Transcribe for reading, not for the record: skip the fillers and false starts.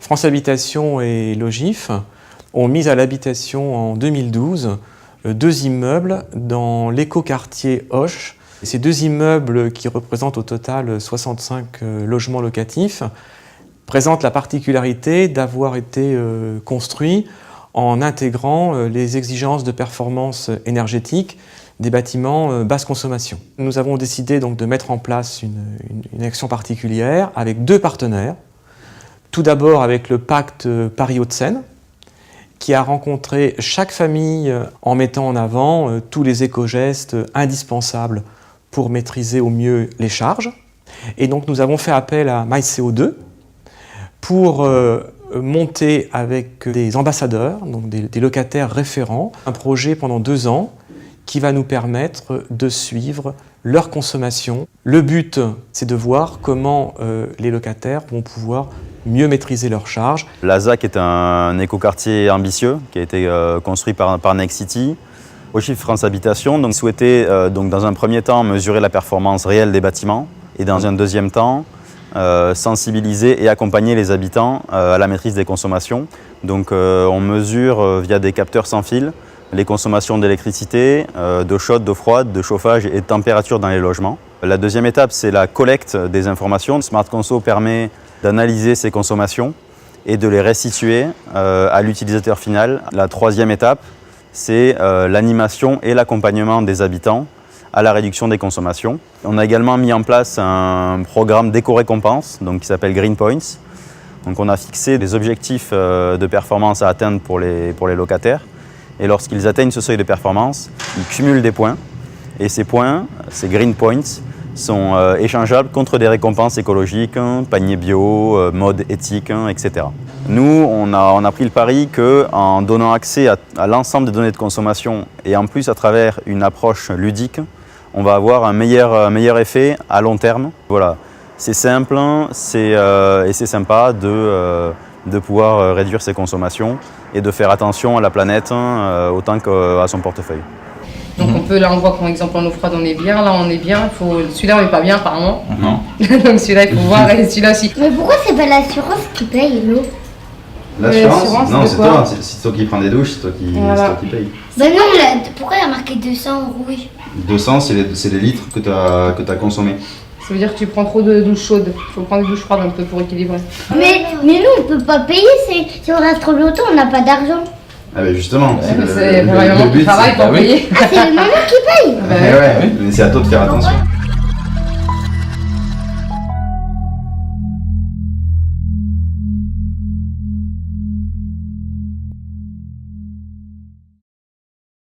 France Habitation et Logif ont mis à l'habitation en 2012 2 immeubles dans l'écoquartier Hoche. Ces 2 immeubles, qui représentent au total 65 logements locatifs, présentent la particularité d'avoir été construits en intégrant les exigences de performance énergétique des bâtiments basse consommation. Nous avons décidé donc de mettre en place une action particulière avec 2 partenaires. Tout d'abord avec le pacte Paris Hauts-de-Seine, qui a rencontré chaque famille en mettant en avant tous les éco-gestes indispensables pour maîtriser au mieux les charges. Et donc nous avons fait appel à MyCO2 pour monter avec des ambassadeurs, donc des locataires référents, un projet pendant 2 ans qui va nous permettre de suivre leur consommation. Le but, c'est de voir comment les locataires vont pouvoir mieux maîtriser leurs charges. La ZAC est un écoquartier ambitieux qui a été construit par Nexity. Logif France Habitation donc, souhaitait dans un premier temps mesurer la performance réelle des bâtiments et dans un deuxième temps sensibiliser et accompagner les habitants à la maîtrise des consommations. Donc on mesure via des capteurs sans fil les consommations d'électricité, d'eau chaude, d'eau froide, de chauffage et de température dans les logements. La deuxième étape, c'est la collecte des informations. Smart Conso permet d'analyser ces consommations et de les restituer à l'utilisateur final. La troisième étape, c'est l'animation et l'accompagnement des habitants à la réduction des consommations. On a également mis en place un programme d'éco-récompense qui s'appelle Green Points. Donc on a fixé des objectifs de performance à atteindre pour les locataires. Et lorsqu'ils atteignent ce seuil de performance, ils cumulent des points. Et ces points, ces Green Points, sont échangeables contre des récompenses écologiques, panier bio, mode éthique, etc. Nous, on a pris le pari qu'en donnant accès à l'ensemble des données de consommation et en plus à travers une approche ludique, on va avoir un meilleur effet à long terme. Voilà. C'est simple et c'est sympa de pouvoir réduire ses consommations et de faire attention à la planète autant qu'à son portefeuille. Donc on voit comme exemple en eau froide on est bien, là on est bien, celui-là on n'est pas bien apparemment. Non. Donc celui-là il faut voir et celui-là aussi. Mais pourquoi c'est pas l'assurance qui paye l'eau? L'assurance? Non, c'est toi, c'est toi qui prends des douches, c'est toi qui paye. Ben non, pourquoi il y a marqué 200 en rouge? 200 c'est les litres que tu as consommés. Ça veut dire que tu prends trop de douches chaudes, il faut prendre des douches froides un peu pour équilibrer. Mais nous on peut pas payer, si on reste trop longtemps on n'a pas d'argent. Ah ben justement, c'est le but qui travaille pour payer. Ah, c'est le maman qui paye. Ouais, mais c'est à toi de faire attention.